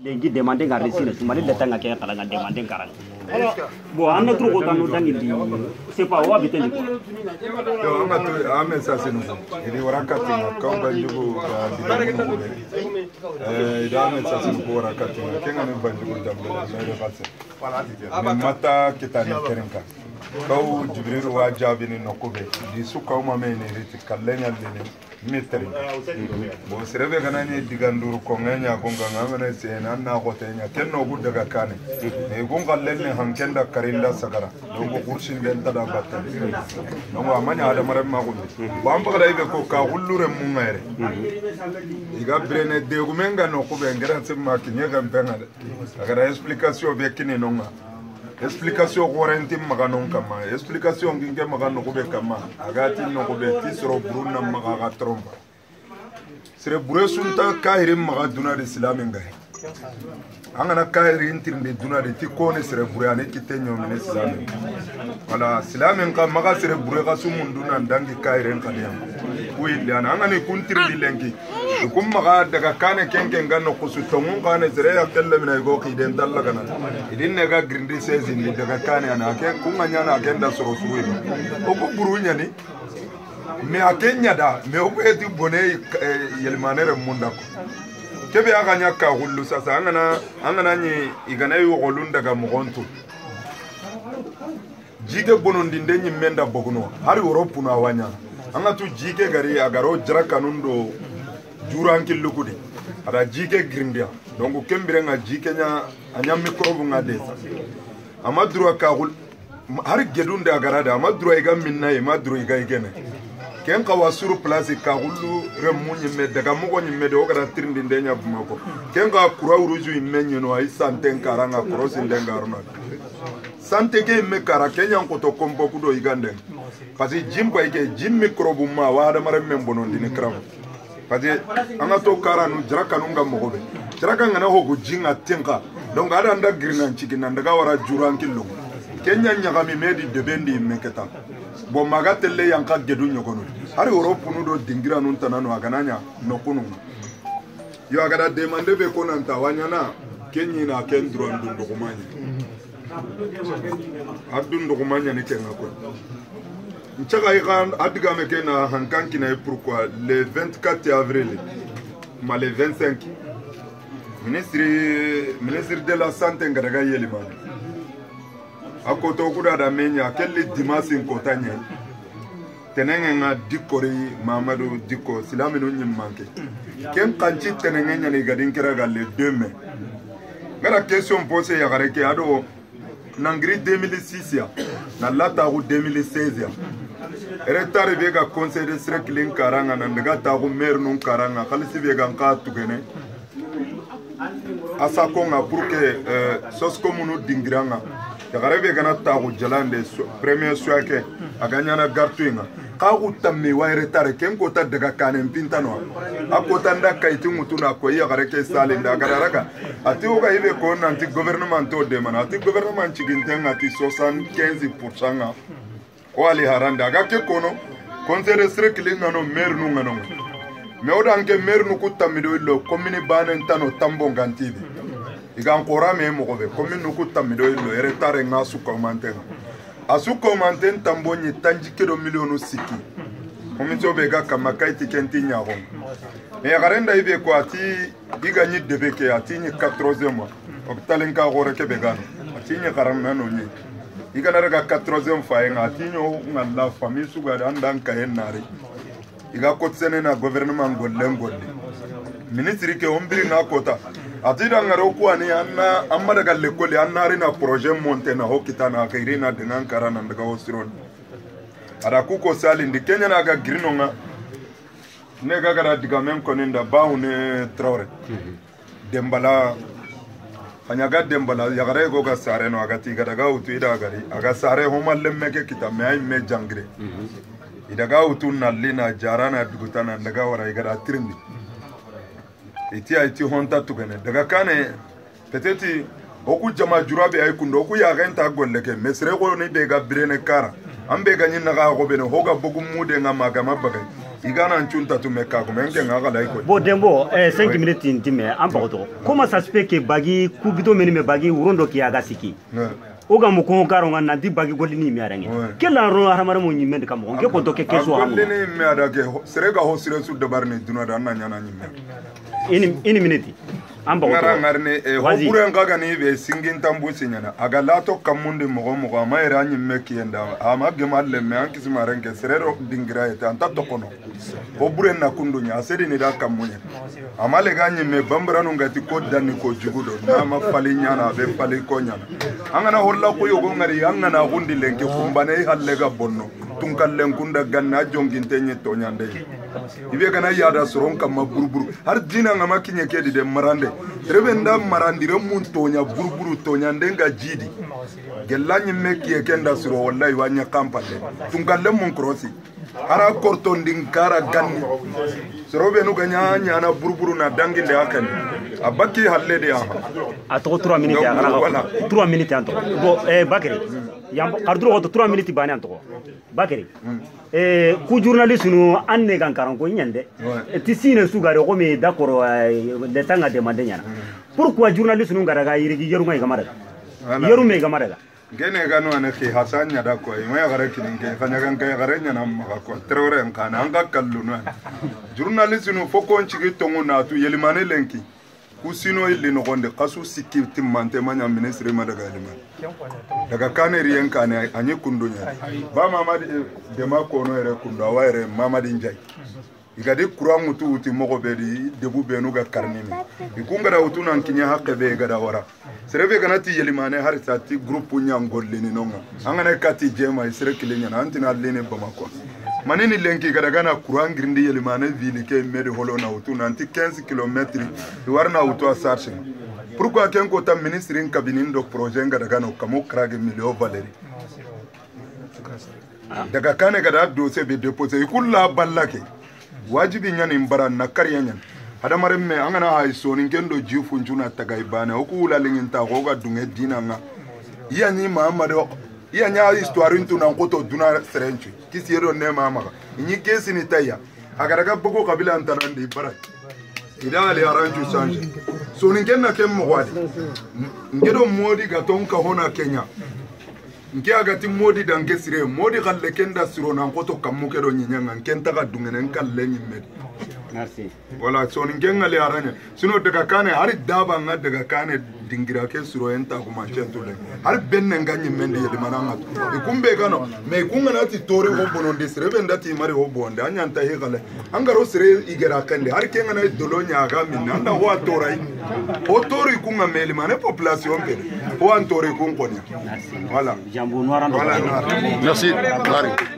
Lengi demanding a resina, sumali le tanga kaya kalanga demanding karang. Bo anna tru ko kanu tangi di sepa wa biteni. Yo ame sa sinu. Ini warakati na kamba jugo di ida ame sa sinu ko warakati na kenga me banjugo jambe na ida batse. Me mata kitani kerenka. Kau Jibril wa jabini nokobe. Di suka uma me ne riti kalenya lene. Mitri. Bo sereve ganani diganduru kongenya gonga ngamene sena na hotenya kenno gudda gakane. E gonga lenne hankenda karinda sagara. Dongo kursin denta da batta. Dongo amanya ada mare magundi. Bamba kada ibe ko ka hullure mungere. Iga brene de gumenga no ko be ngara semma kinyega mpenga. Agara explication be kini nonga. Explication warranty maganon kama explication nginge magano ko be kama agati no ko be tisro bruna magaga tromba sere bure sunta kahire magaduna de islam ngai angana kahire intirnde duna de tikone sere bure ane kitenyo mene islam wala islam ngai maga sere bure ga sumunduna ndangi kahire nkadem kuile ana angani kuntirndi lengi kum maga daga kane kenken ngano kusutongu kane sere ya kelle mina go kiden dalla kana idin nega grindi sezin ni daga kane ana ke kunganya na agenda soro suwi o ko burunya ni me akenya da me o eti bone yelmanere munda ko kebe aganya ka hullu sasa angana ni igana yu golun daga mugontu jike bonondi ndenyi menda boguno hari Europe na wanya anga tu jike gari agaro jara kanundo juranki lukudi ada jike grindia donc kembire nga jike nya anya microbe nga desa amadru ka hul har gedunde agarada amadru iga minna e madru iga igene ken ka wasuru place ka hulu remunyi me daga mugo nyi me de ogara tirindi ndenya bumako ken ka kura uruju imenyo no ai santen karanga krosi ndenga aruna sante ke me kara kenya nkoto kombo kudo igande parce jimba ike jim microbe ma wada mare membono ndini kram parce anga to kara nu jara kanunga mogobe jara kanga na hogo jinga tenka donc ada anda girnan chikina ndaga wara juran killo kenya nyaga mi medi debendi meketa bo magatelle yanka gedu nyokono hari Europe nu do dingira nun tanano agananya nokunu yo agada demande be konanta wanyana kenyi na kendro ndundo kumanya adun do kumanya ni kenga ko nchaka ikan adiga mekena hankanki na pourquoi le 24 avril ma le 25 ministre de la santé ngadaga yelimane akoto kuda da menya kelli dimasi nkotanye tenenge nga dikori Mamadou Diko silamino nyimmanke ken kanchi tenenge nyani gadin kira galle 2 mai ngara question posée ya gareke ado nangri 2006 ya na lata ru 2016 ya retard vega conseil de circling karanga na ndaga ta ru maire non karanga kalisi vega nka tugene asa konga pour que sos communo dingiranga yagarebe gana tagu jalande premier soake aganyana gartuinga kagu tamme wa retard ken kota daga kanen pintano akota ndaka itimutuna ko yagareke salinda gararaga ati oga ibe ko nanti gouvernement to demana ati gouvernement chigintenga ati 75% wali haranda aga ke kono conseil circling ngano maire nu ngano me odanke maire nu kutamido illo commune banen tano tambo ngantibi igan kora me mogobe commune nu kutamido illo retard nga su commentaire asu commentaire tambo ni tanji kedo millionu siki komito be ga kamakaiti kenti nyago me garenda ibe ko ati igani debeke ati ni 4e mois hôpital nka gore ke be gano ati ni garana no ni igana daga 4e fois nga ati nyo ngalla famille su ga andan ka henare iga kotsene na gouvernement golle ministre ke ombiri na kota atida ngaro ko ani anna amma daga lekole annari na projet monte na hokita na kairina dengan karana daga osiron ada kuko sali ndi Kenya na ga grino nga ne ga gara diga men koninda baune Traoré Dembala anyaga Dembala yagare go ga sare no agati ga daga utu ida gari aga sare homa lemme ke kita me ay me jangre idaga utu na lina jarana dugutana daga wara igara tirindi iti honta tugene daga kane peut-être oku jama jurabe ay kundo ku ya ganta golleke mesre ko ni be ga birene kara ambe ga nyina ga go bene hoga bogu mude nga maga mabagay igana nchunta tu mekago menke ngakala iko Bon Dembo 5 minutes intime ampagoto comment ça se fait que bagi kubito menime bagi urondo ki agasiki oga mu ko karo ngana di bagi golini mi arange kella ro haramara mo nyimme kam ko ke ko to ke keso ha golini mi adage serega ho sire su dabarne duna da na nyana nyimme ini minute ngara ngarne ho bure ngaga ni be singin tambu sinyana aga lato kamunde mogo mogo mayra nyimme kienda ama gemalle me ankisi marenke serero dingira eta anta tokono ho bure na kundu nya sedi ni da kamunye amale ganyi me bambranu ngati ko danni ko jugudo na ma fali nyana be fali ko nyana angana holla ko yogo ngari angana gundi lenke kumbane halle ga bonno tunkallen kunda ganna jonginte nye to nyande ibe kana yada soron kam burburu har dina ngama kinye kedi de marande rebenda marandire mun tonya burburu tonya ndenga jidi gellanyi meki kenda suro wallahi wanya kampalle tunkallen mun krosi ara korton din kara ganni sorobe no ganya nyana burburu na danginde akani abaki halle de a to 3 minutes ya gara 3 minutes anto bo bakari yam karduro ko 3 minutes bani anto bakari ku journaliste no anne kan karan ko nyande ti sine sugare ko me d'accord de tanga de mandenya pourquoi journaliste no ngara ga yiri yeru ngai gamara yeru me gamara gene gano ane ki hasanya da ko ima ya gare kininge kanya kan kay gare nyana maka ko trore en kana anga kallu no journaliste no foko nchigi tongo na tu yelimane lenki kusino ile no gonde kasu sikki timmante manya ministre ma daga yelimane daga kane riyen kane anyi kundunya ba mama de ma ko no ere kunda wa ere mama di njai igade kurangu tu uti mogo bedi debu benu ga karnimi ikungara utuna nkinya hakke be gada wara serebe ganati yelimane har sati groupe nyangolle ni nonga angane kati jema isere kilenya na antina lene bamako manini lenki gada gana kurang grindi yelimane vili ke mede holo na utuna anti 15 km warna uto asarche pourquoi kenko ta ministre in cabinet do projet gada gana kamo krage milio valeri daga kane gada dossier be déposer ikulla ballake wajibi nyani mbara na kariya nyani hadamare me angana hay soni ngendo jifu njuna tagay bana okula linginta ko ga dunge dinanga yani mahamado nya histoire ntu na ngoto duna serenchu kisiro ne mama ni kesi ni taya agaraga boko kabila antarandi bara idale aranju sanje soni ngenna kem wadi ngedo modi gatonka hona Kenya nke agati modi dange sire modi galle kenda siro na ngoto kamuke do nyinyanga nkenta ga dungene kalle nyimme merci voilà so ngenga le aranya sino daga kane hari daba nga daga kane dingira ke siro enta ko manchento le har benne nganye mende yede mananga e kumbe gano me kunga nati tore ho bono de sire benda ti mari ho bonde anyanta he gale angaro sire igera kande har kenga na dolonya ga minna anda ho torai o tori kunga meli mane population be ho antore kun konya voilà jambo noir voilà merci Mari.